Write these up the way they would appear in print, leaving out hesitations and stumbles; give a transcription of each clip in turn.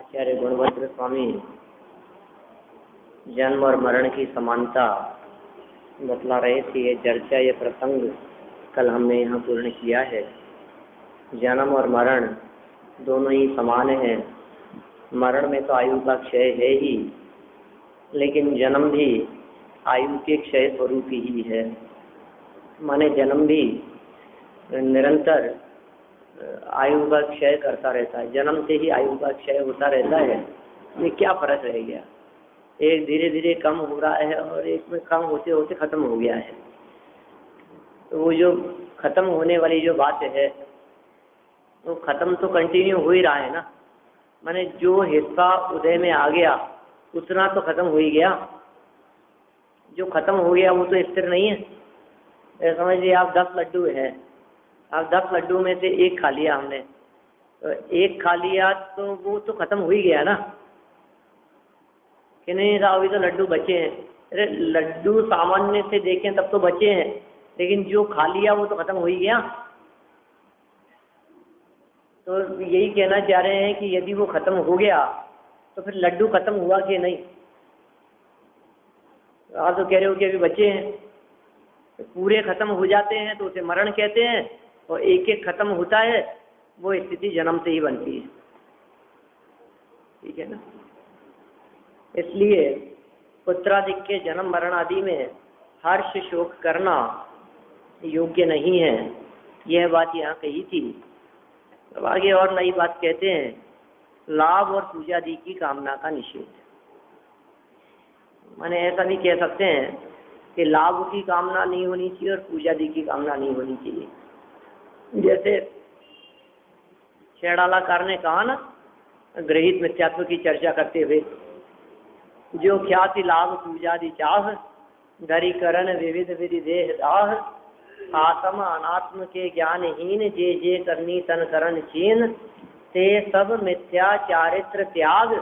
आचार्य गुणवंत स्वामी जन्म और मरण की समानता बतला रहे थे। ये चर्चा, ये प्रसंग कल हमने यहाँ पूर्ण किया है। जन्म और मरण दोनों ही समान हैं। मरण में तो आयु का क्षय है ही, लेकिन जन्म भी आयु के क्षय स्वरूप ही है। माने जन्म भी निरंतर आयु का क्षय करता रहता है। जन्म से ही आयु का क्षय होता रहता है। ये क्या फर्क रह गया? एक धीरे धीरे कम हो रहा है और एक में कम होते होते खत्म हो गया है। तो वो जो खत्म होने वाली जो बात है, वो खत्म तो कंटिन्यू हो ही रहा है ना। माने जो हिस्सा उदय में आ गया उतना तो खत्म हो ही गया। जो खत्म हो गया वो तो स्थिर नहीं है। समझ लीजिए आप 10 लड्डू है, आप 10 लड्डू में से एक खा लिया हमने, तो एक खा लिया तो वो तो खत्म हो ही गया ना कि नहीं साहब अभी तो लड्डू बचे हैं। अरे लड्डू सामान्य से देखें तब तो बचे हैं, लेकिन जो खा लिया वो तो खत्म हो ही गया। तो यही कहना चाह रहे हैं कि यदि वो खत्म हो गया तो फिर लड्डू खत्म हुआ कि नहीं? आप तो कह रहे हो कि अभी बचे हैं। तो पूरे खत्म हो जाते हैं तो उसे मरण कहते हैं, और एक एक खत्म होता है वो स्थिति जन्म से ही बनती है। ठीक है ना? इसलिए पुत्रादि के जन्म मरण आदि में हर्ष शोक करना योग्य नहीं है। यह बात यहाँ कही थी। अब आगे और नई बात कहते हैं, लाभ और पूजादि की कामना का निषेध। माने ऐसा भी कह सकते हैं कि लाभ की कामना नहीं होनी चाहिए और पूजादि की कामना नहीं होनी चाहिए। जैसे शेड़ालाकार ने कहा ना, गृहीत मिथ्यात्व की चर्चा करते हुए, जो ख्याति लाभ पूजादि चाह, धरी करण विविध विधि देह दाह, आत्म अनात्म के ज्ञानहीन, जे जे करनी तन करण चीन, ते सब मिथ्या चारित्र त्याग,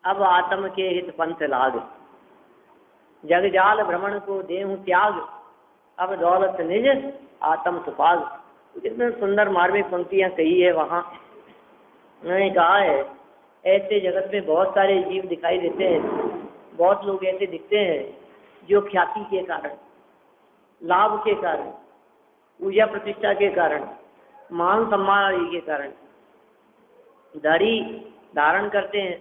अब आत्म के हित पंथ लाग, जगजाल भ्रमण को देहु त्याग, अब दौलत निज आत्म सुपाग। कितने सुंदर मार्मिक पंक्तियां कही है वहाँ। उन्होंने कहा है ऐसे जगत में बहुत सारे जीव दिखाई देते हैं, बहुत लोग ऐसे दिखते हैं जो ख्याति के कारण, लाभ के कारण, पूजा प्रतिष्ठा के कारण, मान सम्मान आदि के कारण धरी धारण करते हैं,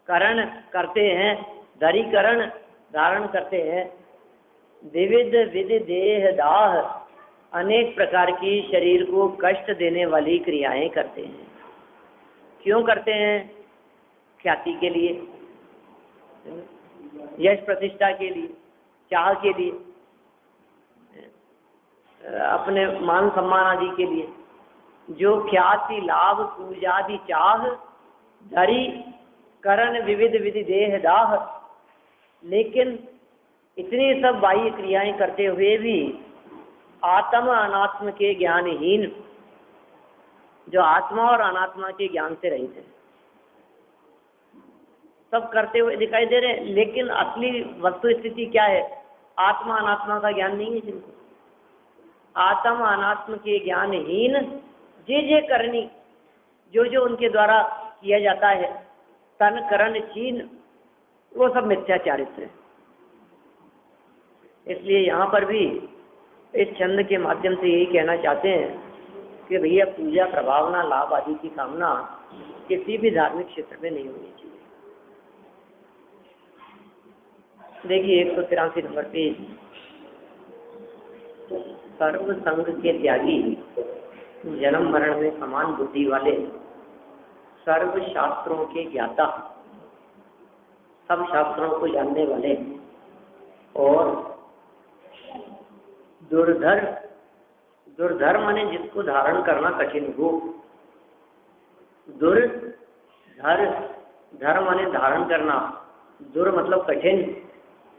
करण करते हैं, धरी करण धारण करते हैं, विविध विधि देह दाह, अनेक प्रकार की शरीर को कष्ट देने वाली क्रियाएं करते हैं। क्यों करते हैं? ख्याति के लिए, यश प्रतिष्ठा के लिए, चाह के लिए, अपने मान सम्मान आदि के लिए। जो ख्याति लाभ पूजादि चाह, धरी करण विविध विधि देह दाह, लेकिन इतनी सब बाह्य क्रियाएं करते हुए भी आत्म अनात्म के ज्ञानहीन, जो आत्मा और अनात्मा के ज्ञान से रहित है, सब करते हुए दिखाई दे रहे हैं, लेकिन असली वस्तु स्थिति क्या है? आत्मा अनात्मा का ज्ञान नहीं है जिनको। आत्म अनात्म के ज्ञानहीन, जे जे करनी, जो जो उनके द्वारा किया जाता है, तन करण चीन, वो सब मिथ्याचारित्र है। इसलिए यहाँ पर भी इस छंद के माध्यम से यही कहना चाहते हैं कि भैया पूजा प्रभावना लाभ आदि की कामना किसी भी धार्मिक क्षेत्र में नहीं होनी चाहिए। देखिए 183 नंबर पेज, सर्व संग के त्यागी, जन्म मरण में समान बुद्धि वाले, सर्व शास्त्रों के ज्ञाता, सब शास्त्रों को जानने वाले, और दुर्धर, दुर्धर माने जिसको धारण करना कठिन हो। दुर्धर, धर माने धारण करना, दुर मतलब कठिन,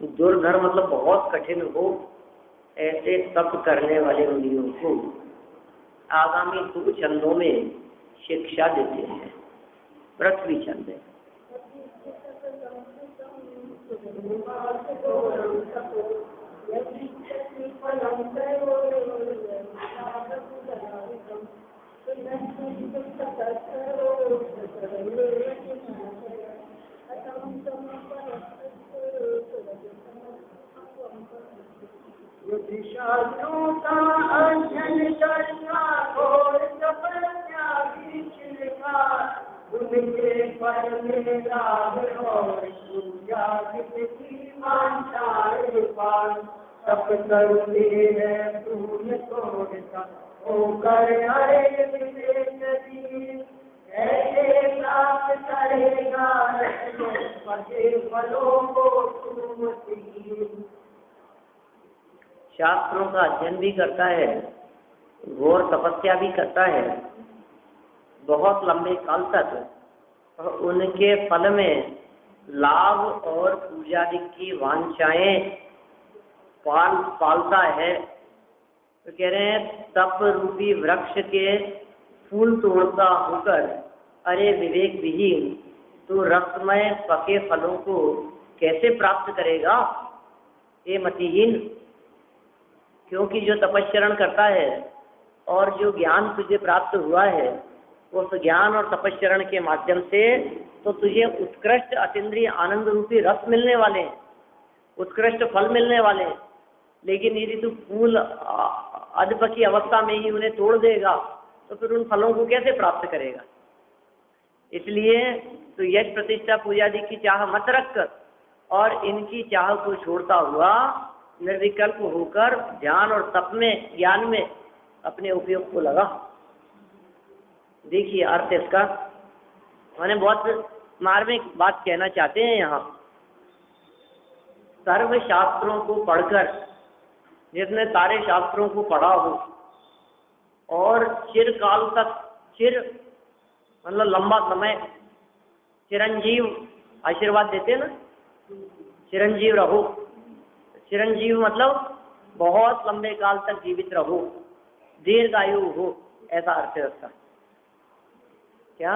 दुर्धर मतलब बहुत कठिन हो, ऐसे तप करने वाले मुनियों को आगामी 2 छंदों में शिक्षा देते हैं। पृथ्वी छंद है। शास्त्रों का अध्ययन करना और तपस्या भी छिड़का, उनके पर मेरा और पूजा की मानसाए पान, तप करते हैं फूल तोड़ता होकर हरे विवेक, ऐसे प्राप्त करेगा पके फलों को सुमति। शास्त्रों का अध्ययन भी करता है, घोर तपस्या भी करता है बहुत लंबे काल तक, और उनके फल में लाभ और पूजादि की वांछाएं पालता है। तो कह रहे हैं तप रूपी वृक्ष के फूल तोड़ता होकर अरे विवेक विहीन तो रसमय पके फलों को कैसे प्राप्त करेगा ये मतिहीन। क्योंकि जो तपस्चरण करता है और जो ज्ञान तुझे प्राप्त हुआ है उस ज्ञान और तपस्चरण के माध्यम से तो तुझे उत्कृष्ट अतीन्द्रिय आनंद रूपी रस मिलने वाले हैं, उत्कृष्ट फल मिलने वाले हैं। लेकिन यदि तू फूल अधपकी अवस्था में ही उन्हें तोड़ देगा तो फिर उन फलों को कैसे प्राप्त करेगा। इसलिए तो यश प्रतिष्ठा पूजादि की चाह मत रख और इनकी चाह को छोड़ता हुआ निर्विकल्प होकर ध्यान और तप में ज्ञान में अपने उपयोग को लगा। देखिए अर्थ इसका, मैंने बहुत मार्मिक बात कहना चाहते हैं यहाँ। सर्व शास्त्रों को पढ़कर जिसने सारे शास्त्रों को पढ़ा हो और चिरकाल तक, चिर मतलब लंबा समय, चिरंजीव आशीर्वाद देते ना, चिरंजीव रहो। चिरंजीव मतलब बहुत लंबे काल तक जीवित रहो, दीर्घायु हो, ऐसा अर्थ है उसका। क्या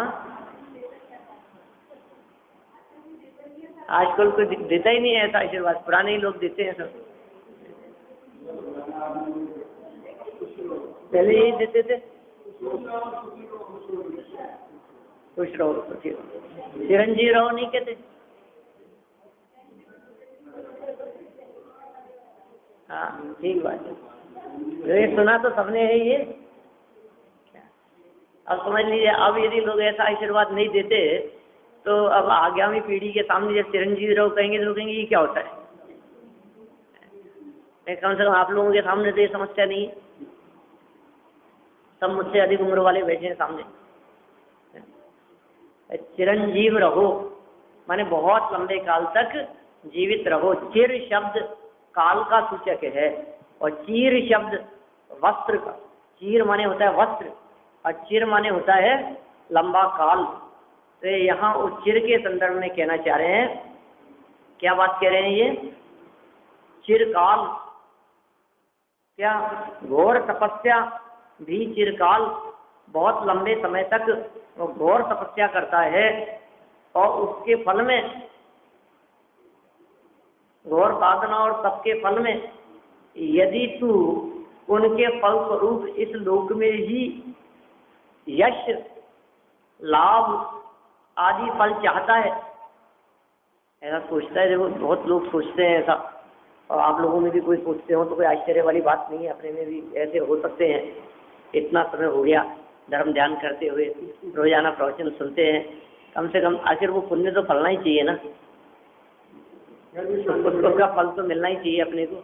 आजकल कोई देता ही नहीं है ऐसा आशीर्वाद, पुराने ही लोग देते हैं सब। पहले यही देते थे, खुश रहो, चिरंजीव रहो नहीं कहते। हाँ ठीक बात है, ये सुना तो सबने है ये। अब समझ लीजिए, अब यदि लोग ऐसा आशीर्वाद नहीं देते तो अब आगामी पीढ़ी के सामने जब चिरंजीवी रहो कहेंगे तो लोग कहेंगे ये क्या होता है। कम से कम आप लोगों के सामने तो ये समस्या नहीं है, सब मुझसे अधिक उम्र वाले बैठे हैं सामने। चिरंजीव रहो माने बहुत लंबे काल तक जीवित रहो। चिर शब्द काल का सूचक है और चीर शब्द वस्त्र का, चीर माने होता है वस्त्र और चिर माने होता है लंबा काल। तो यहाँ उस चिर के संदर्भ में कहना चाह रहे हैं, क्या बात कह रहे हैं ये, चिरकाल, क्या घोर तपस्या भी चिरकाल, बहुत लंबे समय तक वो घोर तपस्या करता है और उसके फल में, घोर साधना और तप के फल में यदि तू उनके फल स्वरूप इस लोक में ही यश लाभ आदि फल चाहता है, ऐसा सोचता है। देखो बहुत लोग सोचते हैं ऐसा, और आप लोगों में भी कोई सोचते हो तो कोई आश्चर्य वाली बात नहीं है, अपने में भी ऐसे हो सकते हैं। इतना समय हो गया धर्म ध्यान करते हुए, रोजाना प्रवचन सुनते हैं, कम से कम आखिर वो पुण्य तो फलना ही चाहिए ना, उसका फल तो मिलना ही चाहिए अपने को।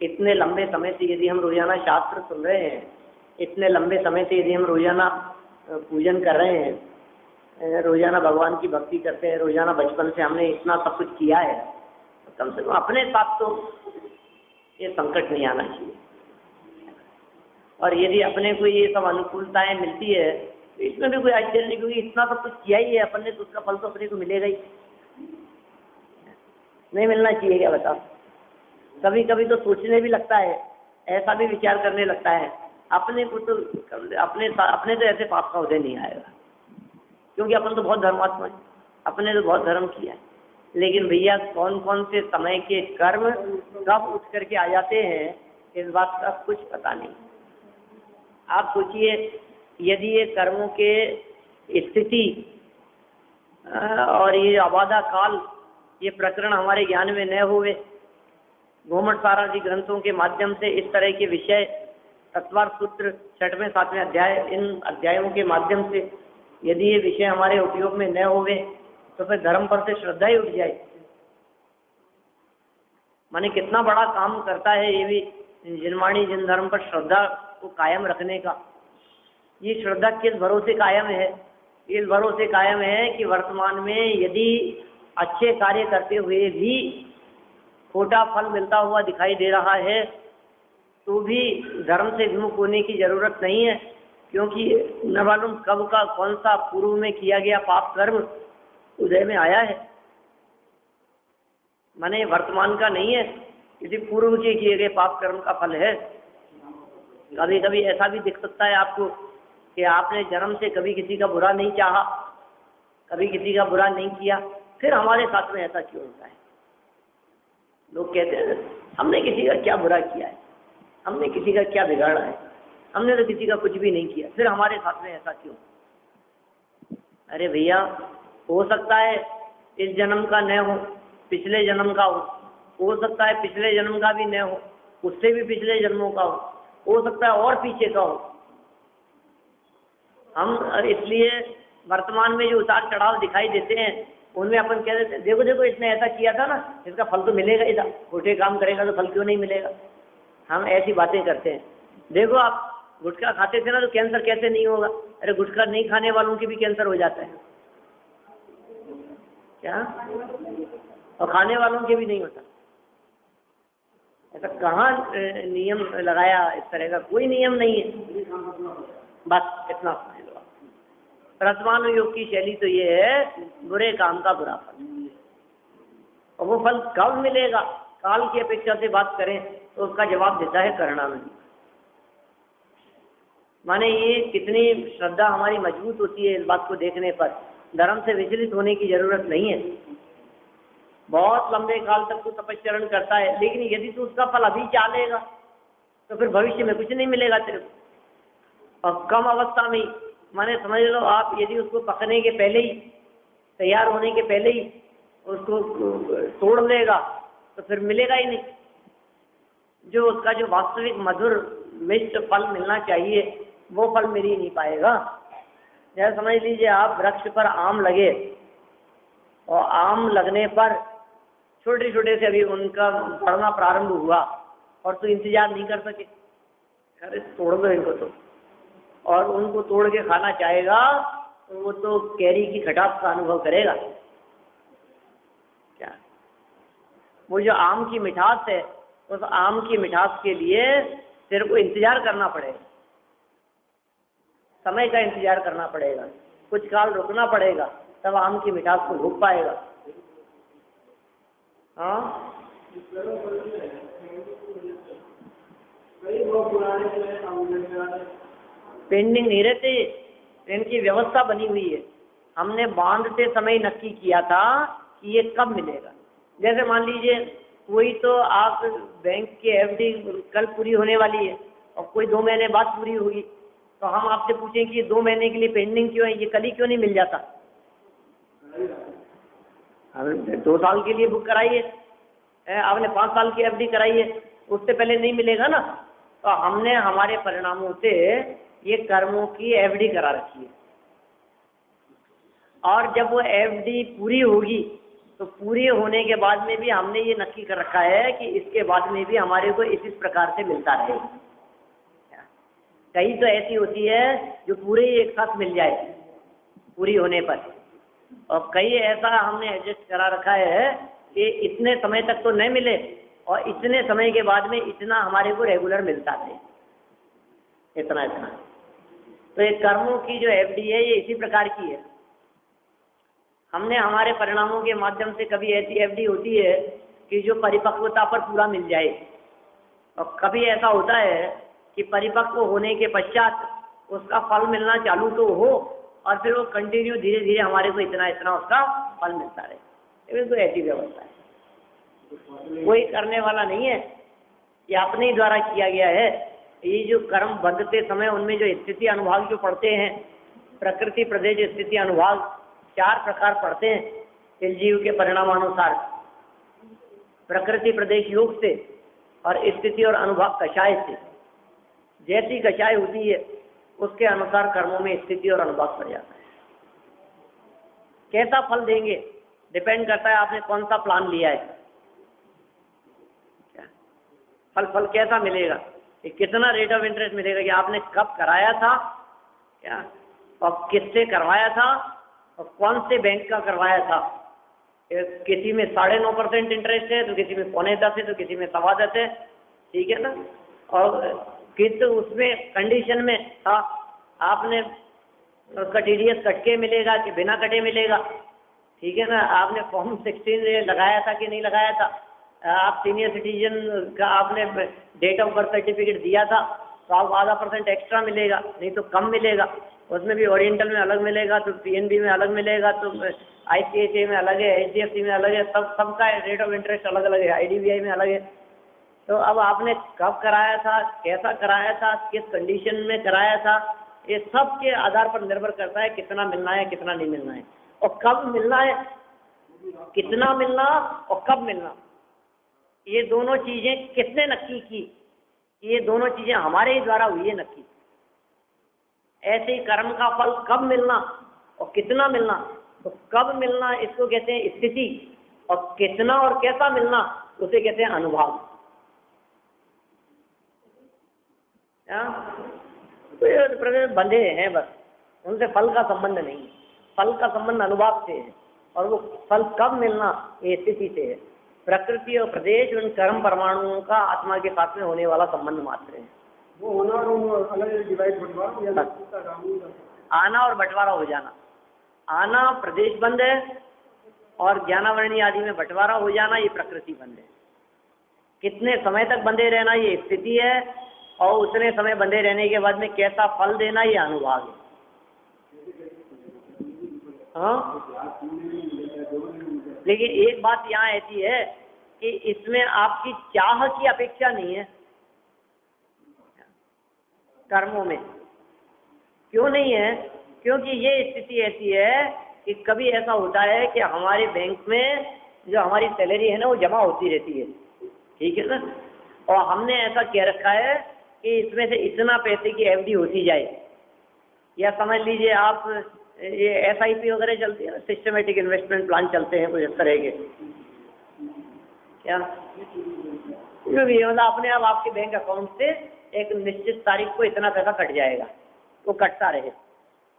इतने लंबे समय से यदि हम रोजाना शास्त्र सुन रहे हैं, इतने लंबे समय से यदि हम रोजाना पूजन कर रहे हैं, रोजाना भगवान की भक्ति करते हैं, रोजाना बचपन से हमने इतना सब कुछ किया है, तो कम से कम अपने साथ तो ये संकट नहीं आना चाहिए। और यदि अपने को ये सब अनुकूलताएं मिलती है तो इसमें भी कोई आश्चर्य नहीं, क्योंकि इतना सब कुछ किया ही है अपन ने, तो उसका फल तो अपने को मिलेगा ही। नहीं मिलना चाहिए क्या बताओ। कभी कभी तो सोचने भी लगता है, ऐसा भी विचार करने लगता है, अपने को तो अपने तो ऐसे पाप का उदय नहीं आएगा, क्योंकि अपन तो बहुत धर्मात्मा है, अपने तो बहुत धर्म किया है। लेकिन भैया कौन कौन से समय के कर्म कब उठ करके आ जाते हैं इस बात का कुछ पता नहीं। आप सोचिए, यदि ये कर्मों के स्थिति और ये आबादा काल, ये प्रकरण हमारे ज्ञान में न हुए। घूमट सारादि ग्रंथों के माध्यम से इस तरह के विषय, तत्वार्थ सूत्र 6वें 7वें अध्याय, इन अध्यायों के माध्यम से यदि ये विषय हमारे उपयोग में न होवे तो फिर धर्म पर से श्रद्धा ही उठ जाए। माने कितना बड़ा काम करता है ये भी जिनवाणी जिन धर्म पर श्रद्धा को कायम रखने का। ये श्रद्धा किस भरोसे कायम है? इस भरोसे कायम है कि वर्तमान में यदि अच्छे कार्य करते हुए भी खोटा फल मिलता हुआ दिखाई दे रहा है तो भी धर्म से विमुख होने की जरूरत नहीं है, क्योंकि न मालूम कब का कौन सा पूर्व में किया गया पाप कर्म उदय में आया है। माने वर्तमान का नहीं है, किसी पूर्व के किए गए पाप कर्म का फल है। कभी कभी ऐसा भी दिख सकता है आपको कि आपने जन्म से कभी किसी का बुरा नहीं चाहा, कभी किसी का बुरा नहीं किया, फिर हमारे साथ में ऐसा क्यों होता है? लोग कहते हैं हमने किसी का क्या बुरा किया है, हमने किसी का क्या बिगाड़ा है, हमने तो किसी का कुछ भी नहीं किया, फिर हमारे साथ में ऐसा क्यों? अरे भैया, हो सकता है इस जन्म का न हो, पिछले जन्म का हो सकता है पिछले जन्म का भी न हो, उससे भी पिछले जन्मों का हो सकता है और पीछे का हो। हम इसलिए वर्तमान में जो उतार चढ़ाव दिखाई देते हैं उनमें अपन कह देते हैं देखो देखो इसने ऐसा किया था ना, इसका फल तो मिलेगा ही था, खोटे काम करेगा तो फल क्यों नहीं मिलेगा। हम ऐसी बातें करते हैं। देखो आप गुटखा खाते थे ना तो कैंसर कैसे नहीं होगा? अरे गुटखा नहीं खाने वालों की भी कैंसर हो जाता है क्या? और खाने वालों के भी नहीं होता। ऐसा कहाँ नियम लगाया? इस तरह का कोई नियम नहीं है। बस इतना समझ लो। वर्तमान योग की शैली तो ये है बुरे काम का बुरा फल, और वो फल कब मिलेगा काल की अपेक्षा से बात करें तो उसका जवाब देता है करणानंद। माने ये कितनी श्रद्धा हमारी मजबूत होती है इस बात को देखने पर। धर्म से विचलित होने की जरूरत नहीं है। बहुत लंबे काल तक तू तपस्चरण करता है, लेकिन यदि तू उसका फल अभी चालेगा तो फिर भविष्य में कुछ नहीं मिलेगा तेरे को। और कम अवस्था में, माने समझ लो आप, यदि उसको पकने के पहले ही, तैयार होने के पहले ही उसको तोड़ लेगा तो फिर मिलेगा ही नहीं। जो उसका जो वास्तविक मधुर मिष्ट फल मिलना चाहिए वो फल मिल ही नहीं पाएगा। जैसे समझ लीजिए आप वृक्ष पर आम लगे और आम लगने पर छोटे छोटे से अभी उनका बढ़ना प्रारंभ हुआ और तो इंतजार नहीं कर सके, अरे तोड़ दो इनको तो, और उनको तोड़ के खाना चाहेगा तो वो तो कैरी की खटास का अनुभव करेगा क्या? वो जो आम की मिठास है उस आम की मिठास के लिए तेरे को इंतजार करना पड़ेगा, समय का इंतजार करना पड़ेगा, कुछ काल रुकना पड़ेगा, तब आम की मिठास को भूख पाएगा। हाँ, पेंडिंग नहीं रहते, इनकी व्यवस्था बनी हुई है। हमने बांधते समय नक्की किया था कि ये कब मिलेगा। जैसे मान लीजिए कोई तो आप बैंक की एफडी कल पूरी होने वाली है और कोई 2 महीने बाद पूरी होगी, तो हम आपसे पूछें कि ये 2 महीने के लिए पेंडिंग क्यों है, ये कल ही क्यों नहीं मिल जाता? हमने 2 साल के लिए बुक कराई है, आपने 5 साल की एफडी कराई है, उससे पहले नहीं मिलेगा ना। तो हमने हमारे परिणामों से ये कर्मों की एफडी करा रखी है, और जब वो एफडी पूरी होगी तो पूरी होने के बाद में भी हमने ये नक्की कर रखा है कि इसके बाद में भी हमारे को इस प्रकार से मिलता रहे। कई तो ऐसी होती है जो पूरे एक साथ मिल जाए पूरी होने पर, और कई ऐसा हमने एडजस्ट करा रखा है कि इतने समय तक तो नहीं मिले और इतने समय के बाद में इतना हमारे को रेगुलर मिलता रहे, इतना इतना। तो ये कर्मों की जो एफडी है ये इसी प्रकार की है। हमने हमारे परिणामों के माध्यम से कभी ऐसी एफडी होती है कि जो परिपक्वता पर पूरा मिल जाए, और कभी ऐसा होता है कि परिपक्व होने के पश्चात उसका फल मिलना चालू तो हो और फिर वो कंटिन्यू धीरे धीरे हमारे को इतना इतना उसका फल मिलता रहे। तो ऐसी व्यवस्था है, कोई करने वाला नहीं है, ये अपने ही द्वारा किया गया है। ये जो कर्म बंधते समय उनमें जो स्थिति अनुभाग जो पड़ते हैं प्रकृति, प्रदेश, स्थिति, अनुभाग 4 प्रकार पढ़ते हैं इस जीव के परिणामानुसार। प्रकृति प्रदेश योग से और स्थिति और अनुभाग कषाय से। जैसी कषाय होती है उसके अनुसार कर्मों में स्थिति और अनुभाग पड़ जाता है। कैसा फल देंगे डिपेंड करता है आपने कौन सा प्लान लिया है। फल कैसा मिलेगा, कि कितना रेट ऑफ इंटरेस्ट मिलेगा, कि आपने कब कराया था क्या, और किससे करवाया था, और कौन से बैंक का करवाया था। किसी में 9.5% इंटरेस्ट है तो किसी में 9.25 है तो किसी में 10.25 है, ठीक है ना। और किस उसमें कंडीशन में था, आपने उसका TDS कट के मिलेगा कि बिना कटे मिलेगा, ठीक है ना। आपने फॉर्म 16 लगाया था कि नहीं लगाया था, आप सीनियर सिटीजन का आपने डेट ऑफ बर्थ सर्टिफिकेट दिया था तो आपको ½ % एक्स्ट्रा मिलेगा, नहीं तो कम मिलेगा। उसमें भी ओरिएंटल में अलग मिलेगा, तो PNB में अलग मिलेगा, तो ICICI में अलग है, HDFC में अलग है, सबका रेट ऑफ इंटरेस्ट अलग अलग है, IDBI में अलग है। तो अब आपने कब कराया था, कैसा कराया था, किस कंडीशन में कराया था, ये सब के आधार पर निर्भर करता है कितना मिलना है कितना नहीं मिलना है, और कब मिलना है, कितना मिलना और कब मिलना। ये दोनों चीजें किसने नक्की की, ये दोनों चीजें हमारे ही द्वारा हुई है नक्की। ऐसे ही कर्म का फल कब मिलना और कितना मिलना, तो कब मिलना इसको कहते हैं स्थिति, और कितना और कैसा मिलना उसे कहते हैं अनुभाग। तो ये बंधे हैं बस, उनसे फल का संबंध नहीं है। फल का संबंध अनुभाग से है, और वो फल कब मिलना ये स्थिति से है। प्रकृति और प्रदेश उन कर्म परमाणुओं का आत्मा के साथ में होने वाला संबंध मात्र है। वो होना और अलग डिवाइड बंटवारा, आना और बंटवारा हो जाना। आना प्रदेश बंध है, और ज्ञानावरणी आदि में बंटवारा हो जाना ये प्रकृति बंध है। कितने समय तक बंधे रहना ये स्थिति है, और उतने समय बंधे रहने के बाद में कैसा फल देना ये अनुभाग है। हाँ, लेकिन एक बात यहाँ ऐसी है कि इसमें आपकी चाह की अपेक्षा नहीं है कर्मों में। क्यों नहीं है? क्योंकि ये स्थिति ऐसी है कि कभी ऐसा होता है कि हमारे बैंक में जो हमारी सैलरी है ना वो जमा होती रहती है, ठीक है ना, और हमने ऐसा कह रखा है कि इसमें से इतना पैसे की FD होती जाए, या समझ लीजिए आप ये SIP वगैरह चलती है ना, सिस्टमेटिक इन्वेस्टमेंट प्लान चलते हैं कुछ इस तरह के, क्या मतलब अपने आप आपके बैंक अकाउंट से एक निश्चित तारीख को इतना पैसा कट जाएगा, वो कटता रहे।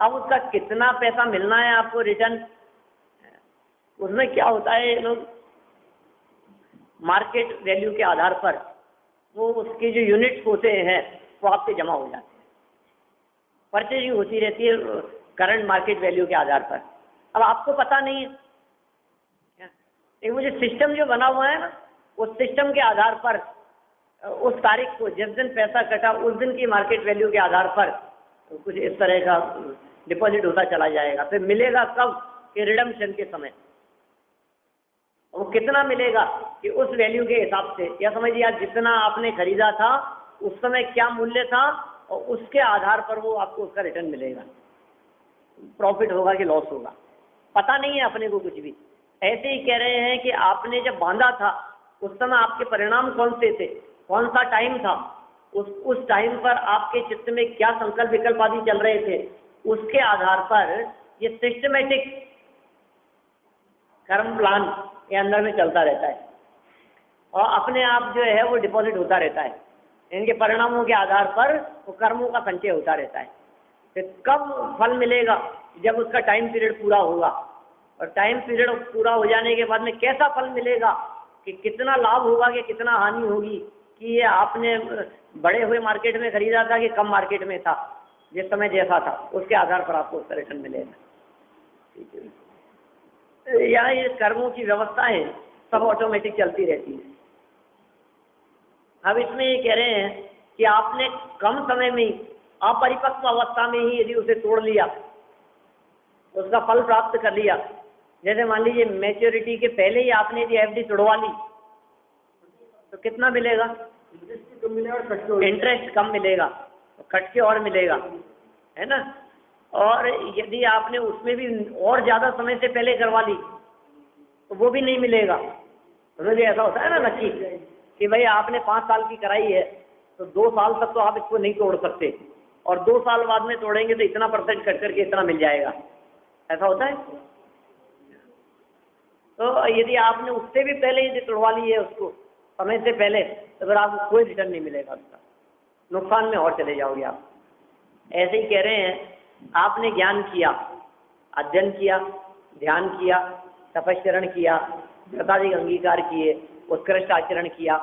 अब उसका कितना पैसा मिलना है आपको रिटर्न, उसमें क्या होता है, लोग मार्केट वैल्यू के आधार पर वो उसके जो यूनिट्स होते हैं वो आपके जमा हो जाते हैं, परचेजिंग होती रहती है करंट मार्केट वैल्यू के आधार पर। अब आपको पता नहीं है, एक मुझे सिस्टम जो बना हुआ है ना, उस सिस्टम के आधार पर उस तारीख को जिस दिन पैसा कटा उस दिन की मार्केट वैल्यू के आधार पर तो कुछ इस तरह का डिपॉजिट होता चला जाएगा। फिर मिलेगा कब कि रिडम्पशन के समय। वो कितना मिलेगा कि उस वैल्यू के हिसाब से, या समझिए आज जितना आपने खरीदा था उस समय क्या मूल्य था, और उसके आधार पर वो आपको उसका रिटर्न मिलेगा। प्रॉफिट होगा कि लॉस होगा पता नहीं है अपने को कुछ भी। ऐसे ही कह रहे हैं कि आपने जब बांधा था उस समय आपके परिणाम कौन से थे, कौन सा टाइम था, उस टाइम पर आपके चित्त में क्या संकल्प विकल्प आदि चल रहे थे, उसके आधार पर ये सिस्टमेटिक कर्म प्लान के अंदर में चलता रहता है, और अपने आप जो है वो डिपॉजिट होता रहता है। इनके परिणामों के आधार पर वो कर्मों का संचय होता रहता है। फिर कब फल मिलेगा, जब उसका टाइम पीरियड पूरा होगा, और टाइम पीरियड पूरा हो जाने के बाद में कैसा फल मिलेगा, कि कितना लाभ होगा कि कितना हानि होगी, कि ये आपने बड़े हुए मार्केट में खरीदा था कि कम मार्केट में था, जिस समय जैसा था उसके आधार पर आपको उसका रिटर्न मिलेगा। ठीक है, यहाँ ये कर्मों की व्यवस्थाएं सब ऑटोमेटिक चलती रहती है। अब इसमें ये कह रहे हैं कि आपने कम समय में ही अपरिपक्व अवस्था में ही यदि उसे तोड़ लिया, उसका फल प्राप्त कर लिया, जैसे मान लीजिए मैच्योरिटी के पहले ही आपने यदि FD तोड़वा ली तो कितना मिलेगा, इंटरेस्ट कम मिलेगा, कट के और मिलेगा, है ना। और यदि आपने उसमें भी और ज़्यादा समय से पहले करवा ली तो वो भी नहीं मिलेगा। तो भी ऐसा होता है ना नक्की कि भाई आपने 5 साल की कराई है तो 2 साल तक तो आप इसको नहीं तोड़ सकते, और 2 साल बाद में तोड़ेंगे तो इतना परसेंट कट करके इतना मिल जाएगा, ऐसा होता है। तो यदि आपने उससे भी पहले यदि तोड़वा ली है उसको समय से पहले, तो फिर आपको कोई रिटर्न नहीं मिलेगा उसका, नुकसान में और चले जाओगे आप। ऐसे ही कह रहे हैं, आपने ज्ञान किया, अध्ययन किया, ध्यान किया, तपस्चरण किया, व्रतादि अंगीकार किए, उत्कृष्ट आचरण किया,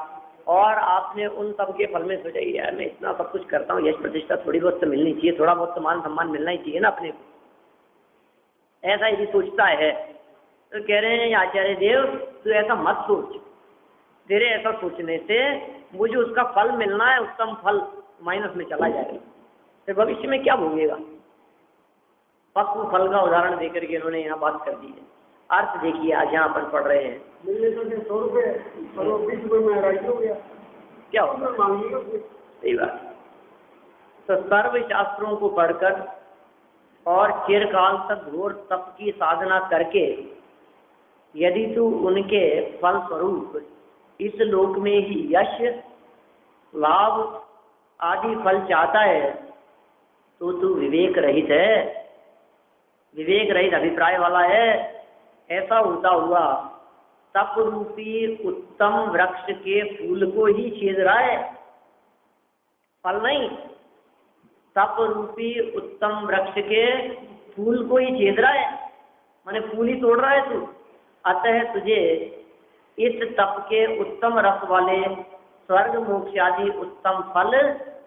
और आपने उन सब के फल में सोचा यार मैं इतना सब कुछ करता हूँ, यश प्रतिष्ठा थोड़ी बहुत तो मिलनी चाहिए, थोड़ा बहुत तो मान सम्मान मिलना ही चाहिए ना अपने को, ऐसा यदि सोचता है तो कह रहे हैं आचार्य देव तू ऐसा मत सोच, तेरे ऐसा सोचने से मुझे उसका फल मिलना है, उत्तम फल माइनस में चला जाएगा, फिर भविष्य में क्या भोगेगा। पक्व फल का उदाहरण देकर के इन्होंने यहाँ बात कर दी है। अर्थ देखिए आज यहाँ अपन पढ़ रहे हैं, मिलने तो 100 रुपये 20 रुपये में राइट हो गया, क्या होगा मांगिएगा। सही बात। तो सर्व शास्त्रों को पढ़कर और चिरकाल तक घोर तप की साधना करके यदि तू उनके फल स्वरूप इस लोक में ही यश लाभ आदि फल चाहता है तो तू विवेक रहित है, विवेक रहित अभिप्राय वाला है। ऐसा होता हुआ तप रूपी उत्तम वृक्ष के फूल को ही छेद रहा है, फल नहीं, तप रूपी उत्तम वृक्ष के फूल को ही छेद रहा है, माने फूल ही तोड़ रहा है तू। अतः तुझे इस तप के उत्तम रस वाले स्वर्ग मोक्ष आदि उत्तम फल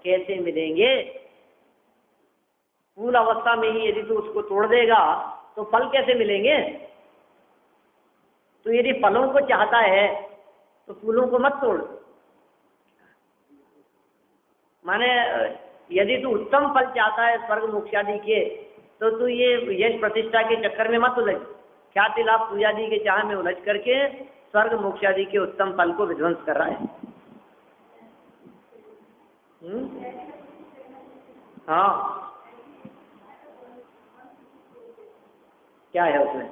कैसे मिलेंगे। फूल अवस्था में ही यदि तू उसको तोड़ देगा तो फल कैसे मिलेंगे। तो यदि फलों को चाहता है तो फूलों को मत तोड़, माने यदि तू उत्तम फल चाहता है स्वर्ग मोक्ष आदि के तो तू ये यश प्रतिष्ठा के चक्कर में मत उलझ, ख्याति लाभ पूजा आदि के चाह में उलझ करके स्वर्ग मोक्ष आदि के उत्तम फल को विध्वंस कर रहा है। हाँ क्या है उसमें,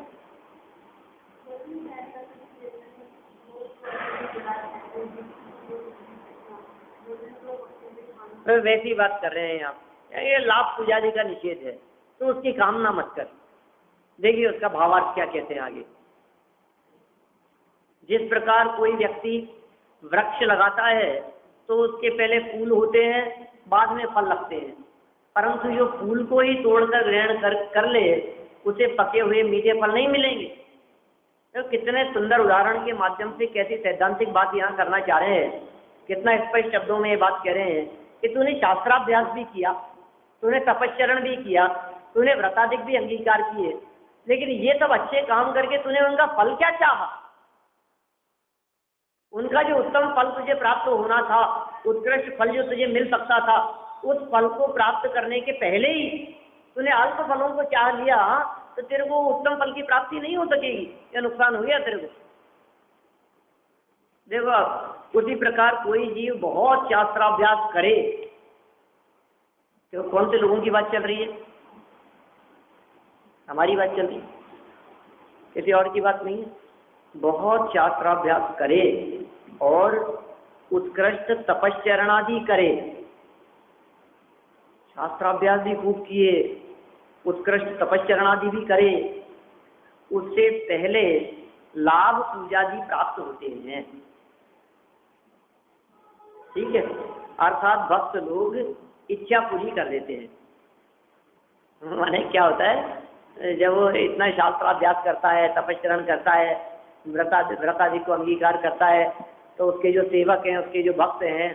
तो वैसी बात कर रहे हैं आप, ये लाभ पूजा आदि का निषेध है तो उसकी कामना मत कर। देखिए उसका भावार्थ क्या कहते हैं आगे। जिस प्रकार कोई व्यक्ति वृक्ष लगाता है तो उसके पहले फूल होते हैं, बाद में फल लगते हैं, परंतु जो फूल को ही तोड़कर ग्रहण कर ले उसे पके हुए मीठे फल नहीं मिलेंगे। तो कितने सुंदर उदाहरण के माध्यम से कैसी सैद्धांतिक बात यहाँ करना चाह रहे हैं, कितना स्पष्ट शब्दों में ये बात कह रहे हैं कि तूने शास्त्राभ्यास भी किया, तूने तपस्चरण भी किया, तूने व्रताधिक भी अंगीकार किए, लेकिन ये सब अच्छे काम करके तूने उनका फल क्या चाहा। उनका जो उत्तम फल तुझे प्राप्त होना था, उत्कृष्ट फल जो तुझे मिल सकता था, उस फल को प्राप्त करने के पहले ही तूने अल्प फलों को चाह लिया तो तेरे को उत्तम फल की प्राप्ति नहीं हो सकेगी, या नुकसान हो गया तेरे को। देखो उसी प्रकार कोई जीव बहुत शास्त्राभ्यास करे, तो कौन से लोगों की बात चल रही है, हमारी बात चल रही है, किसी और की बात नहीं है। बहुत शास्त्राभ्यास करे और उत्कृष्ट तपस्चरणादि करे, शास्त्राभ्यास भी खूब किए, उत्कृष्ट तपस्चरणादि भी करे, उससे पहले लाभ पूजादि प्राप्त होते हैं। ठीक है, अर्थात भक्त लोग इच्छा पूरी कर देते हैं। माने क्या होता है, जब वो इतना शास्त्राभ्यास करता है, तपस्चरण करता है, व्रतादि को अंगीकार करता है, तो उसके जो सेवक हैं, उसके जो भक्त हैं,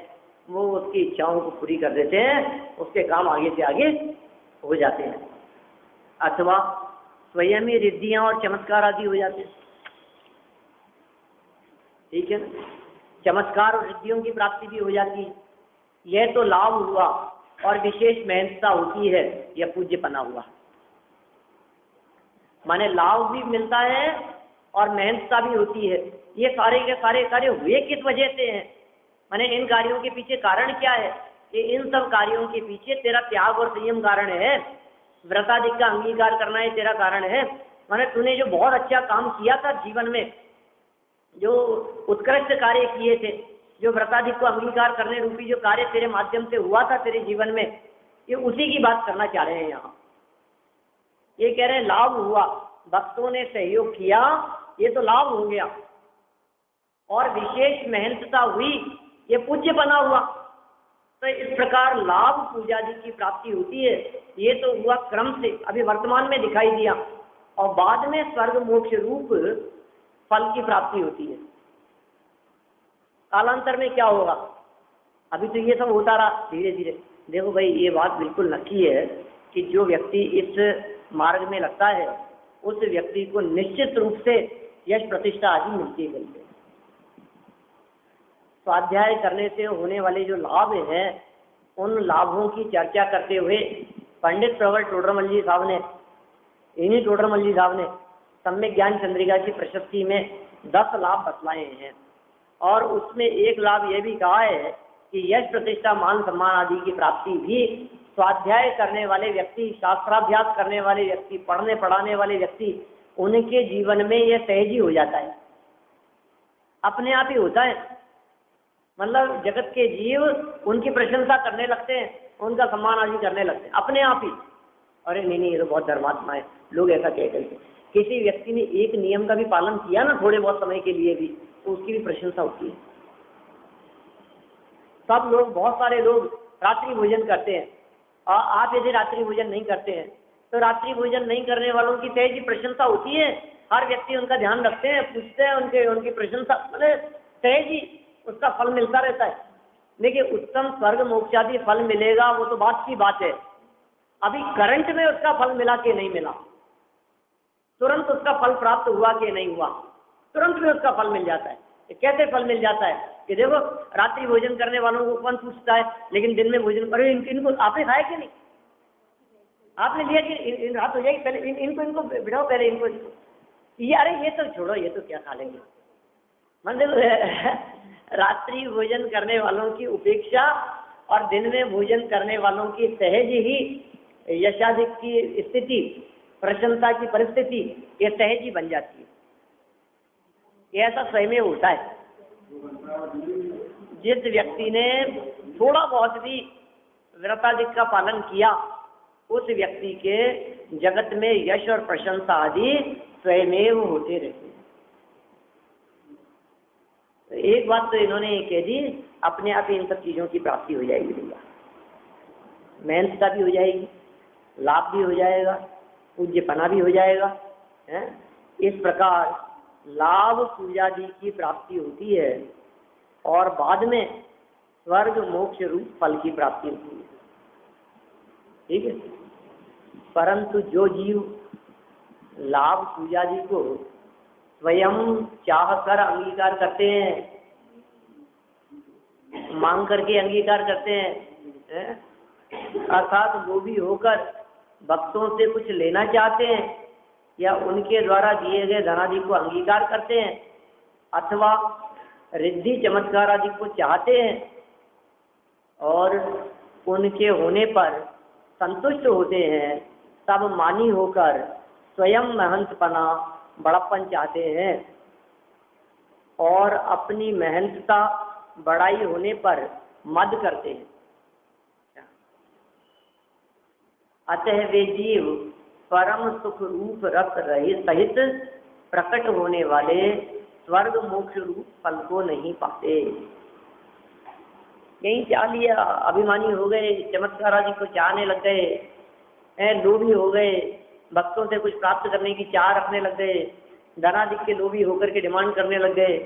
वो उसकी इच्छाओं को पूरी कर देते हैं, उसके काम आगे से आगे हो जाते हैं, अथवा स्वयं ही रिद्धियां और चमत्कार आदि हो जाते हैं। ठीक है, चमत्कार और रिद्धियों की प्राप्ति भी हो जाती है। यह तो लाभ हुआ और विशेष मेहनता होती है, यह पूज्यपना हुआ। माने लाभ भी मिलता है और मेहनता भी होती है। ये सारे के सारे कार्य हुए किस वजह से हैं, माने इन कार्यों के पीछे कारण क्या है, कि इन सब कार्यों के पीछे तेरा त्याग और संयम कारण है। व्रताधिक का अंगीकार करना ही तेरा कारण है। माने तूने जो बहुत अच्छा काम किया था जीवन में, जो उत्कृष्ट कार्य किए थे, जो व्रताधिक को अंगीकार करने रूपी जो कार्य तेरे माध्यम से हुआ था तेरे जीवन में, ये उसी की बात करना चाह रहे हैं यहाँ। ये कह रहे हैं लाभ हुआ, भक्तों ने सहयोग किया, ये तो लाभ हो गया, और विशेष मेहनतता हुई, ये पूज्य बना हुआ। तो इस प्रकार लाभ पूजादि की प्राप्ति होती है। ये तो हुआ क्रम से, अभी वर्तमान में दिखाई दिया, और बाद में स्वर्ग मोक्ष रूप फल की प्राप्ति होती है। कालांतर में क्या होगा? अभी तो ये सब होता रहा धीरे धीरे। देखो भाई, ये बात बिल्कुल नक्की है कि जो व्यक्ति इस मार्ग में लगता है उस व्यक्ति को निश्चित रूप से यश प्रतिष्ठा आदि मिलती गई है। स्वाध्याय करने से होने वाले जो लाभ हैं, उन लाभों की चर्चा करते हुए पंडित प्रवर टोडरमल जी साहब ने, इन्हीं टोडरमल जी साहब ने सम्यक ज्ञान चंद्रिका की प्रशस्ति में 10 लाभ बतलाए हैं, और उसमें एक लाभ यह भी कहा है कि यश प्रतिष्ठा मान सम्मान आदि की प्राप्ति भी स्वाध्याय करने वाले व्यक्ति, शास्त्राभ्यास करने वाले व्यक्ति, पढ़ने पढ़ाने वाले व्यक्ति, उनके जीवन में यह सहज ही हो जाता है, अपने आप ही होता है। मतलब जगत के जीव उनकी प्रशंसा करने लगते हैं, उनका सम्मान आदि करने लगते हैं अपने आप ही। अरे नहीं, ये तो बहुत धर्मात्मा है, लोग ऐसा कह करके। किसी व्यक्ति ने एक नियम का भी पालन किया ना थोड़े बहुत समय के लिए भी, तो उसकी भी प्रशंसा होती है। सब लोग, बहुत सारे लोग रात्रि भोजन करते हैं, और आप यदि रात्रि भोजन नहीं करते हैं तो रात्रि भोजन नहीं करने वालों की तेजी प्रशंसा होती है। हर व्यक्ति उनका ध्यान रखते हैं, पूछते हैं, उनकी प्रशंसा, मतलब तेजी उसका फल मिलता रहता है। देखिए, उत्तम स्वर्ग मोक्षादि फल मिलेगा, वो तो बात की बात है। अभी करंट में उसका फल मिला कि नहीं मिला, तुरंत उसका फल प्राप्त हुआ कि नहीं हुआ, तुरंत में उसका फल मिल जाता है। कैसे फल मिल जाता है कि देखो, रात्रि भोजन करने वालों को कौन पूछता है, लेकिन दिन में भोजन, अरे इनको आपने खाया कि नहीं, आपने लिया कि रात हो जाएगी, पहले इनको बिठाओ, पहले इनको, ये अरे ये तो छोड़ो, ये तो क्या खा लेंगे। मतलब रात्रि भोजन करने वालों की उपेक्षा और दिन में भोजन करने वालों की सहज ही यशाधिक की स्थिति, प्रशंसा की परिस्थिति, ये सहज ही बन जाती है। ये ऐसा स्वयं होता है। जिस व्यक्ति ने थोड़ा बहुत भी व्रताधिक का पालन किया, उस व्यक्ति के जगत में यश और प्रशंसा आदि स्वयं होते रहते हैं। तो एक बात तो इन्होंने ये कह दी, अपने आप इन सब चीजों की प्राप्ति हो जाएगी भैया, मेहनत भी हो जाएगी, लाभ भी हो जाएगा, पूज्यपना भी हो जाएगा, है? इस प्रकार लाभ पूजादि की प्राप्ति होती है, और बाद में स्वर्ग मोक्ष रूप फल की प्राप्ति होती है। ठीक है। परंतु जो जीव लाभ पूजादि को स्वयं चाह कर अंगीकार करते हैं, मांग करके अंगीकार करते हैं, अर्थात वो भी होकर भक्तों से कुछ लेना चाहते हैं, या उनके द्वारा दिए गए धनादि को अंगीकार करते हैं, अथवा रिद्धि चमत्कार आदि को चाहते हैं, और उनके होने पर संतुष्ट होते हैं, तब मानी होकर स्वयं महंतपना, बड़प्पन चाहते हैं, और अपनी मेहनतता बड़ाई होने पर मद करते हैं। अतः वे जीव परम सुख रूप रस रहित सहित प्रकट होने वाले स्वर्ग मोक्ष रूप फल को नहीं पाते। यही चाह लिया, अभिमानी हो गए, चमत्कार आदि को चाहने लग गए, लोभी हो गए, भक्तों से कुछ प्राप्त करने की चाह रखने लग गए, धनाधिक के लोभी होकर के डिमांड करने लग गए।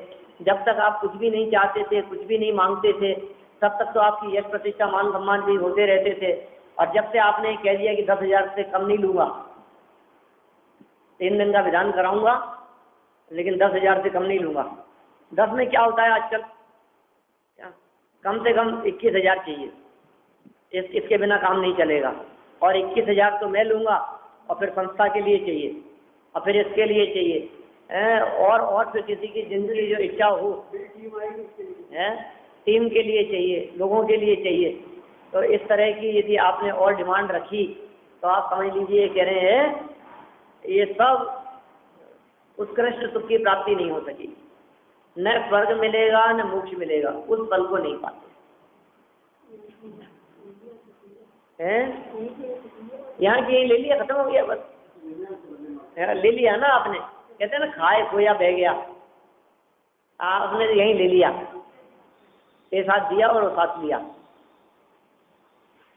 जब तक आप कुछ भी नहीं चाहते थे, कुछ भी नहीं मांगते थे, तब तक तो आपकी यश प्रतिष्ठा मान सम्मान भी होते रहते थे। और जब से आपने कह दिया कि 10,000 से कम नहीं लूंगा, 3 दिन का विधान कराऊंगा, लेकिन 10,000 से कम नहीं लूंगा। 10 में क्या होता है आजकल, क्या कम से कम 21,000 चाहिए, इसके बिना काम नहीं चलेगा। और 21,000 तो मैं लूंगा, और फिर संस्था के लिए चाहिए, और फिर इसके लिए चाहिए, और फिर किसी की जिंदगी जो इच्छा हो, टीम के लिए चाहिए, लोगों के लिए चाहिए। तो इस तरह की यदि आपने और डिमांड रखी, तो आप समझ लीजिए कह रहे हैं ये सब उत्कृष्ट सुख की प्राप्ति नहीं हो सकेगी, न स्वर्ग मिलेगा न मोक्ष मिलेगा, उस फल को नहीं पाते हैं। यहाँ की ले लिया, खत्म हो गया बस, ले लिया ना आपने, कहते हैं ना खाए खोया बह गया, आपने यहीं ले लिया, ये साथ दिया और साथ लिया।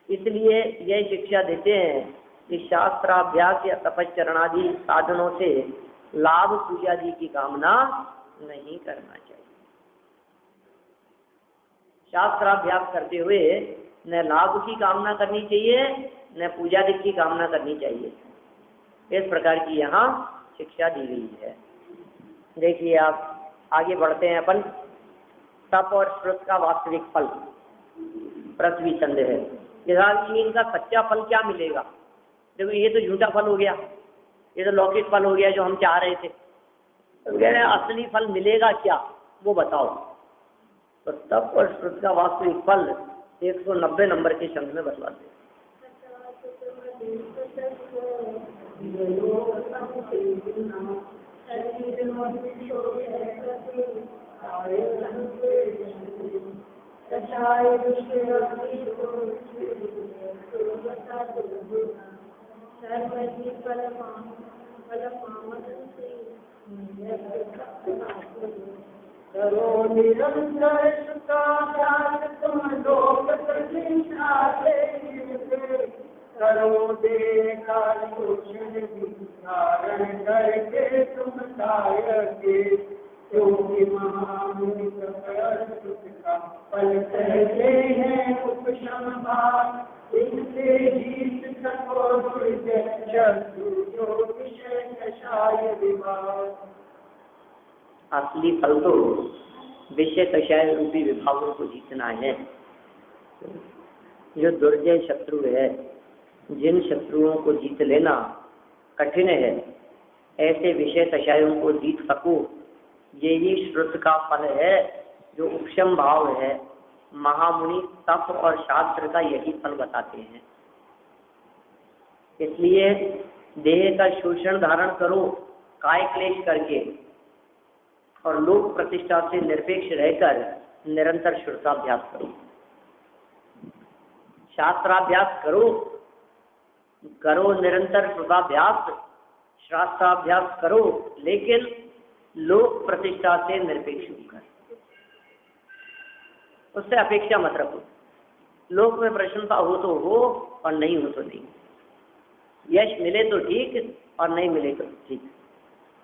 इसलिए यह शिक्षा देते हैं कि शास्त्राभ्यास या तपश्चरणादि साधनों से लाभ पूजादि की कामना नहीं करना चाहिए। शास्त्राभ्यास करते हुए न लाभ की कामना करनी चाहिए न पूजादि की कामना करनी चाहिए। इस प्रकार की यहाँ शिक्षा दी गई है। देखिए आप आगे बढ़ते हैं अपन। तप और श्रुत का वास्तविक फल पृथ्वी चंद है। इनका सच्चा फल क्या मिलेगा? देखो ये तो झूठा फल हो गया, ये तो लौकिक फल हो गया जो हम चाह रहे थे। तो कह रहे हैं असली फल मिलेगा क्या, वो बताओ। तो तप और श्रुत का वास्तविक फल 190 नंबर के शब्द में बतलाते हैं। करो निरंतर शुकाभ्यास तुम लोक प्रतिष्ठाते, करो देखा शोषण धारण करके तुम कायके, क्योंकि महामुनि का फल कहते हैं उपशम भाव, इनसे जीत सको शत्रु जो विषय कषाय विभाग। असली फल तो विषय कषाय रूपी विभागों को जीतना है। जो दुर्जय शत्रु है, जिन शत्रुओं को जीत लेना कठिन है, ऐसे विषय कषायों को जीत सको, यही श्रुत का फल है जो उपशम भाव है। महामुनि तप और शास्त्र का यही फल बताते हैं। इसलिए देह का शोषण धारण करो काय क्लेश करके, और लोक प्रतिष्ठा से निरपेक्ष रहकर निरंतर श्रुताभ्यास करो, शास्त्राभ्यास करो, करो निरंतर श्रुताभ्यास, शास्त्राभ्यास करो, लेकिन लोक प्रतिष्ठा से निरपेक्ष होकर, उससे अपेक्षा मत रखो। लोक में प्रशंसा हो तो हो और नहीं हो तो नहीं, यश मिले तो ठीक और नहीं मिले तो ठीक,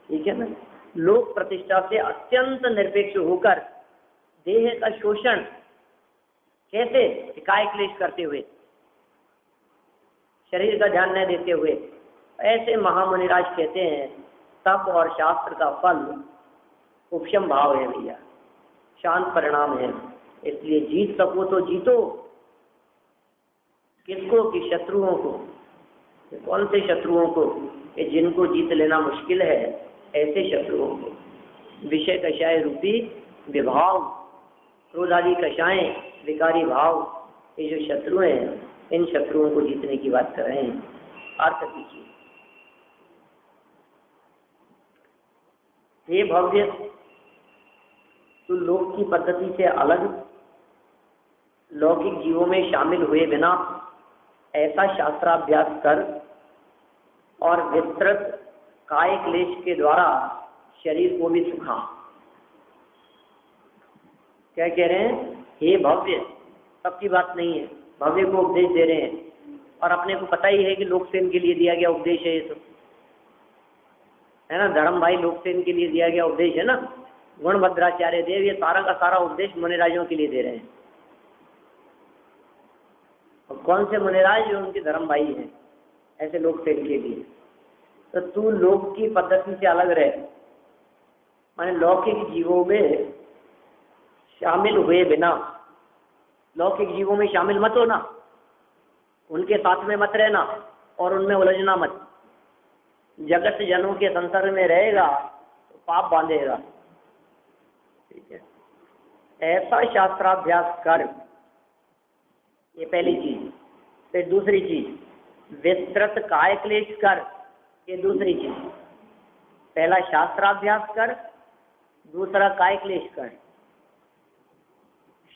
ठीक है ना। लोक प्रतिष्ठा से अत्यंत निरपेक्ष होकर देह का शोषण कैसे, काय क्लेश करते हुए, शरीर का ध्यान न देते हुए, ऐसे महामुनिराज कहते हैं तप और शास्त्र का फल उपशम भाव है भैया, शांत परिणाम है। इसलिए जीत सको तो जीतो। किसको? कि शत्रुओं को। कौन से शत्रुओं को? कि जिनको जीत लेना मुश्किल है, ऐसे शत्रुओं को। विषय कषाय रूपी विभाव, क्रोध आदि कषाएं, विकारी भाव, ये जो शत्रु हैं, इन शत्रुओं को जीतने की बात कर रहे हैं। अर्थ कीजिए, हे भव्य, तू लोक की पद्धति से अलग लौकिक जीवों में शामिल हुए बिना ऐसा शास्त्राभ्यास कर और विस्तृत काय क्लेश के द्वारा शरीर को भी सुखा। क्या कह रहे हैं? हे भव्य, सबकी बात नहीं है, भव्य को उपदेश दे रहे हैं, और अपने को पता ही है कि लोकसेन के लिए दिया गया उपदेश है ये तो, है ना। धर्म भाई लोकसेन के लिए दिया गया उपदेश है ना। गुणभद्राचार्य देव ये सारा का सारा उपदेश मुनिराजों के लिए दे रहे हैं। और कौन से मुनिराज? जो उनके धर्म भाई हैं, ऐसे लोकसेन के लिए। तो तू लोक की पद्धति से अलग रहे, माने लौकिक जीवों में शामिल हुए बिना, लौकिक जीवों में शामिल मत होना, उनके साथ में मत रहना और उनमें उलझना मत। जगत जनों के संसर्ग में रहेगा तो पाप बांधेगा, ठीक है। ऐसा शास्त्राभ्यास कर, ये पहली चीज। फिर दूसरी चीज, विस्तृत काय क्लेश कर, ये दूसरी चीज। पहला शास्त्राभ्यास कर, दूसरा काय क्लेश कर।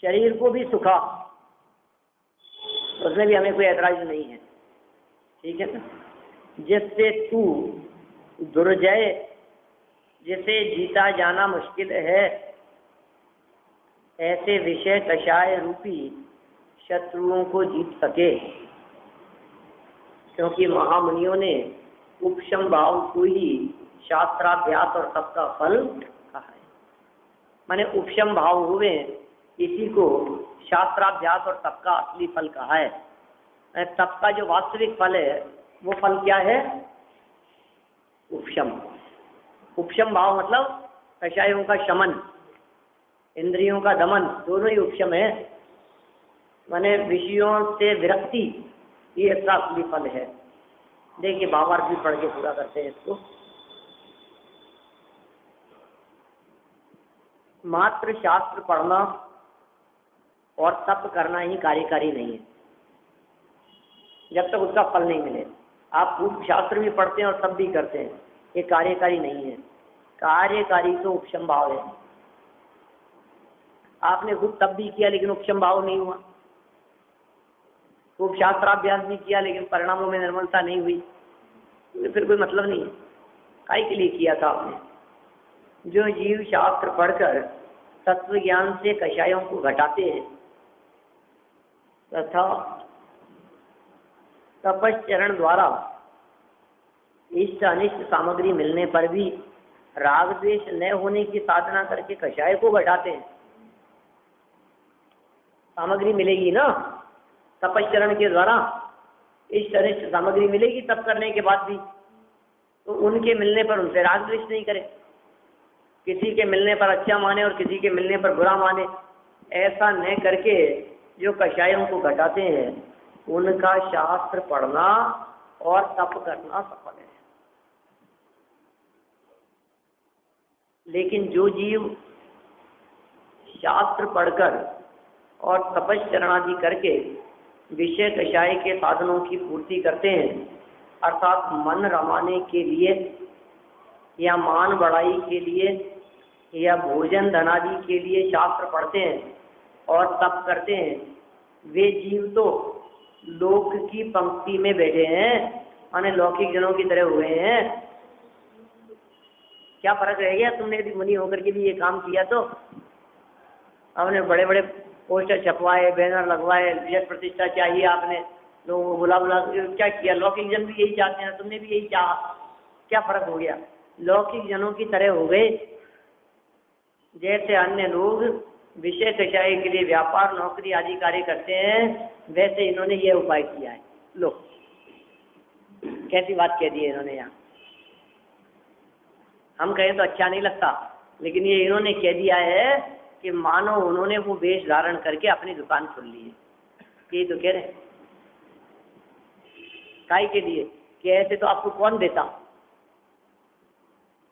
शरीर को भी सुखा, उसमें भी हमें कोई ऐतराज नहीं है, ठीक है ना। जिससे तू दुर्जय, जिसे जीता जाना मुश्किल है, ऐसे विषय कषाय रूपी शत्रुओं को जीत सके। क्योंकि महामुनियों ने उपशम भाव को ही शास्त्राभ्यास और तप का फल कहा है। माने उपशम भाव हुए, इसी को शास्त्राभ्यास और तप का असली फल कहा है। तप का जो वास्तविक फल है वो फल क्या है? उपशम। उपशम भाव मतलब कषायों का शमन, इंद्रियों का दमन, दोनों ही उपशम है। माने विषयों से विरक्ति, ये इसका असली फल है। देखिए भावार्थ भी पढ़ के पूरा करते हैं इसको। मात्र शास्त्र पढ़ना और तप करना ही कार्यकारी नहीं है, जब तक उसका फल नहीं मिले। आप खूब शास्त्र भी पढ़ते हैं और तप भी करते हैं, ये कार्यकारी नहीं है। कार्यकारी तो उपशम भाव है। आपने खूब तप भी किया लेकिन उपशम भाव नहीं हुआ, खूब शास्त्राभ्यास भी किया लेकिन परिणामों में निर्मलता नहीं हुई, तो फिर कोई मतलब नहीं है। काय के लिए किया था आपने? जो जीव शास्त्र पढ़कर तत्व ज्ञान से कषायों को घटाते हैं तथा तपश्चरण द्वारा इष्ट अनिष्ट सामग्री मिलने पर भी राग द्वेष न होने की साधना करके कषाय को घटाते हैं। सामग्री मिलेगी ना तपश्चरण के द्वारा, इष्ट अनिष्ट सामग्री मिलेगी तप करने के बाद भी, तो उनके मिलने पर उनसे राग द्वेष नहीं करे। किसी के मिलने पर अच्छा माने और किसी के मिलने पर बुरा माने, ऐसा न करके जो कषायों को घटाते हैं उनका शास्त्र पढ़ना और तप करना सफल है। लेकिन जो जीव शास्त्र पढ़कर और तपश्चरण आदि करके विषय कषाय के साधनों की पूर्ति करते हैं, अर्थात मन रमाने के लिए या मान बढ़ाई के लिए या भोजन धनादि के लिए शास्त्र पढ़ते हैं और तप करते हैं, वे जीव तो लोक की पंक्ति में बैठे हैं, माने लौकिक जनों की तरह हुए हैं। क्या फर्क रह गया? तुमने यदि मुनि होकर के भी ये काम किया तो आपने बड़े बड़े पोस्टर छपवाए, बैनर लगवाए, यश प्रतिष्ठा चाहिए, आपने लोगों को बुला बुला क्या किया? लौकिक जन भी यही चाहते हैं, तुमने भी यही चाहा, क्या फर्क हो गया? लौकिक जनों की तरह हो गए। जैसे अन्य लोग विषय कषाय के लिए व्यापार नौकरी आदि कार्य करते हैं, वैसे इन्होंने ये उपाय किया है। लो कैसी बात कह दी है इन्होंने यहाँ। हम कहें तो अच्छा नहीं लगता, लेकिन ये इन्होंने कह दिया है कि मानो उन्होंने वो वेश धारण करके अपनी दुकान खोल ली है। यही तो कह रहे हैं। काय के लिए कि ऐसे तो आपको कौन देता,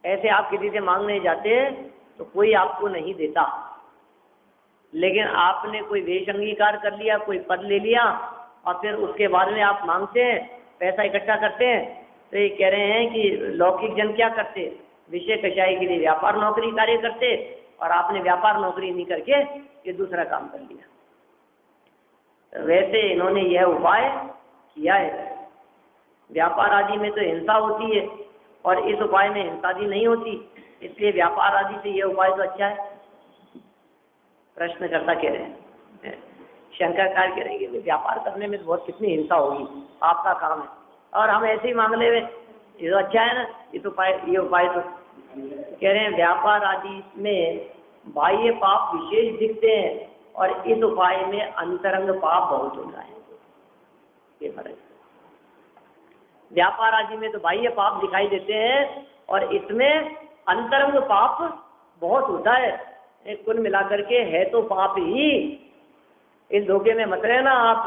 ऐसे आप किसी से मांगने जाते तो कोई आपको नहीं देता, लेकिन आपने कोई वेश अंगीकार कर लिया, कोई पद ले लिया और फिर उसके बाद में आप मांगते हैं, पैसा इकट्ठा करते हैं। तो ये कह रहे हैं कि लौकिक जन क्या करते, विषय कषाय के लिए व्यापार नौकरी कार्य करते, और आपने व्यापार नौकरी नहीं करके ये दूसरा काम कर लिया। तो वैसे इन्होंने यह उपाय किया है। व्यापार आदि में तो हिंसा होती है और इस उपाय में हिंसा आदि नहीं होती, इसलिए व्यापार आदि से यह उपाय तो अच्छा है। प्रश्नकर्ता कह रहे हैं, शंकरकार कह रहे हैं कि व्यापार करने में बहुत कितनी हिंसा होगी, आपका काम है और हम ऐसे ही मांग ले, ये तो अच्छा है ना। ये उपाय तो कह रहे हैं व्यापार आदि में बाह्य पाप विशेष दिखते हैं और इस उपाय में अंतरंग पाप बहुत होता है। ये फर्क, व्यापार आदि में तो बाह्य पाप दिखाई देते हैं और इसमें अंतरंग पाप बहुत होता है। कुल मिलाकर के है तो पाप ही। इस धोखे में मत रहना आप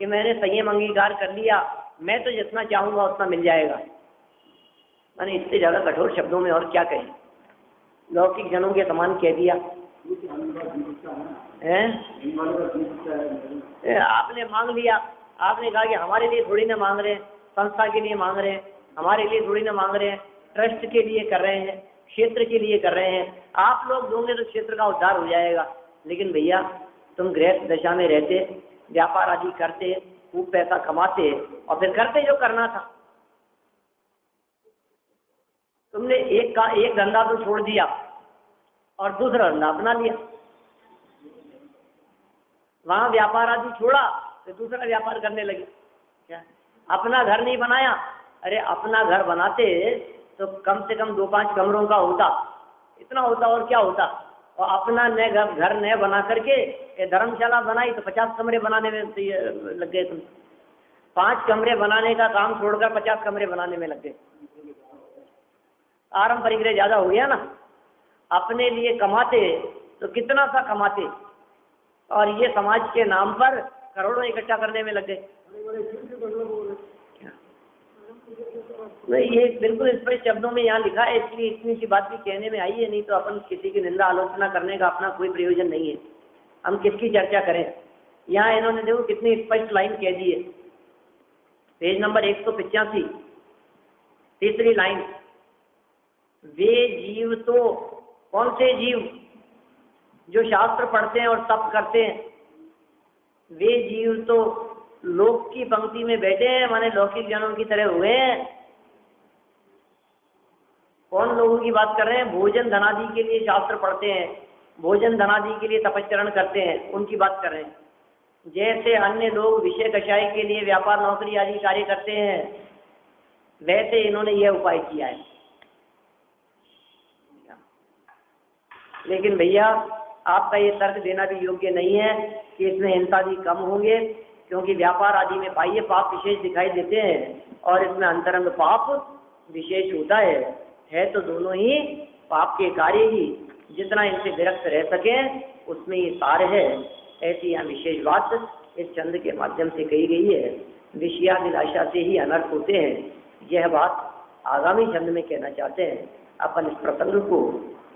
कि मैंने संयम अंगीकार कर लिया, मैं तो जितना चाहूंगा उतना मिल जाएगा। मैंने इससे ज्यादा कठोर शब्दों में और क्या कहें, लौकिक जनों के समान कह दिया है। आपने मांग लिया, आपने कहा कि हमारे लिए थोड़ी ना मांग रहे हैं, संस्था के लिए मांग रहे हैं, हमारे लिए थोड़ी ना मांग रहे हैं, ट्रस्ट के लिए कर रहे हैं, क्षेत्र के लिए कर रहे हैं। आप लोग दोगे तो क्षेत्र का उद्धार हो जाएगा। लेकिन भैया तुम गृहस्थ दशा में रहते, व्यापार आदि करते, खूब पैसा कमाते और फिर करते जो करना था। तुमने एक धंधा तो छोड़ दिया और दूसरा धंधा अपना लिया। वहां व्यापार आदि छोड़ा तो दूसरा व्यापार करने लगे। क्या अपना घर नहीं बनाया? अरे अपना घर बनाते तो कम से कम 2-5 कमरों का होता, इतना होता और क्या होता। और अपना नए घर नए बना करके धर्मशाला बनाई तो 50 कमरे बनाने में लग गए तुम। 5 कमरे बनाने का काम छोड़कर 50 कमरे बनाने में लग गए। आरंभ परिग्रह ज्यादा हो गया ना। अपने लिए कमाते तो कितना सा कमाते और ये समाज के नाम पर करोड़ों इकट्ठा करने में लग गए। ये बिल्कुल स्पष्ट शब्दों में यहाँ लिखा है, इसलिए इतनी सी बात भी कहने में आई है। नहीं तो अपन किसी की निंदा आलोचना करने का अपना कोई प्रयोजन नहीं है। हम किसकी चर्चा करें? यहाँ इन्होंने देखो कितनी स्पष्ट लाइन कह दी है, पेज नंबर 185, तीसरी लाइन। वे जीव तो कौन से जीव? जो शास्त्र पढ़ते हैं और तप करते हैं। वे जीव तो लोक की पंक्ति में बैठे हैं, माने लौकिक जनों की तरह हुए हैं। कौन लोगों की बात कर रहे हैं? भोजन धनादि के लिए शास्त्र पढ़ते हैं, भोजन धनादि के लिए तपस्चरण करते हैं, उनकी बात कर रहे हैं। जैसे अन्य लोग विषय कषाय के लिए व्यापार नौकरी आदि कार्य करते हैं, वैसे इन्होंने यह उपाय किया है। लेकिन भैया आपका ये तर्क देना भी योग्य नहीं है कि इसमें हिंसादी कम होंगे, क्योंकि व्यापार आदि में बाह्य पाप विशेष दिखाई देते हैं और इसमें अंतरंग पाप विशेष होता है तो दोनों ही पाप के कार्य ही। जितना इनसे विरक्त रह सके उसमें ये सार है। ऐसी यहाँ विशेष बात इस छंद के माध्यम से कही गई है। विषयाभिलाषा से ही अनर्थ होते हैं, यह बात आगामी छंद में कहना चाहते हैं। अपन इस प्रसंग को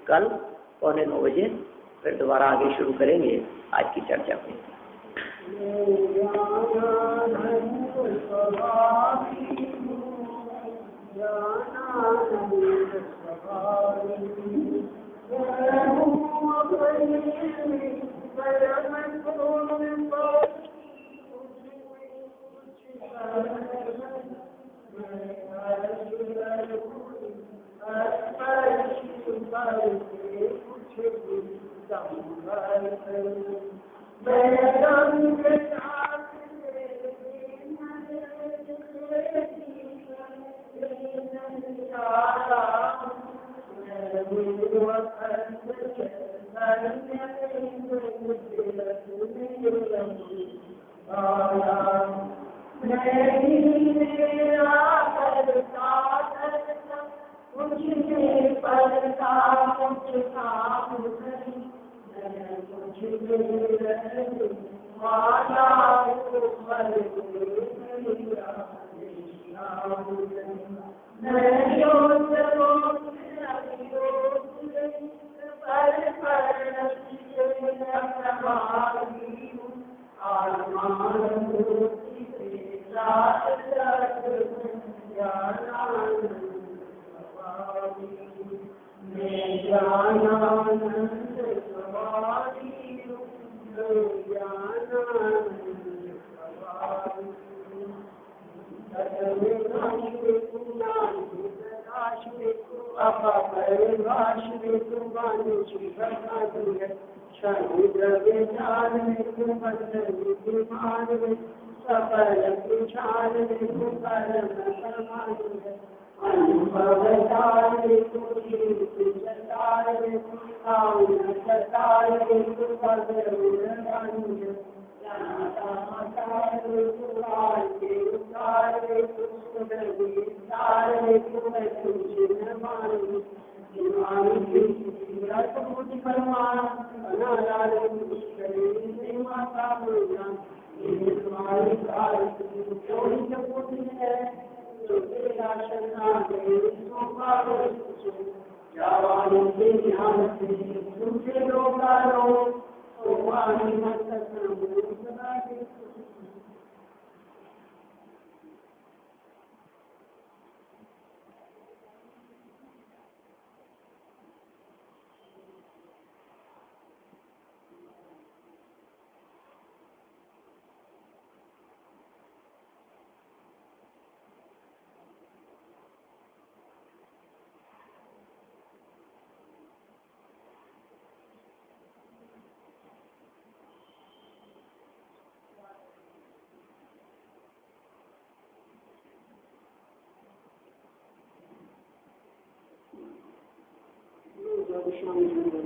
कल 9:15 बजे फिर दोबारा आगे शुरू करेंगे आज की चर्चा में। विश्राम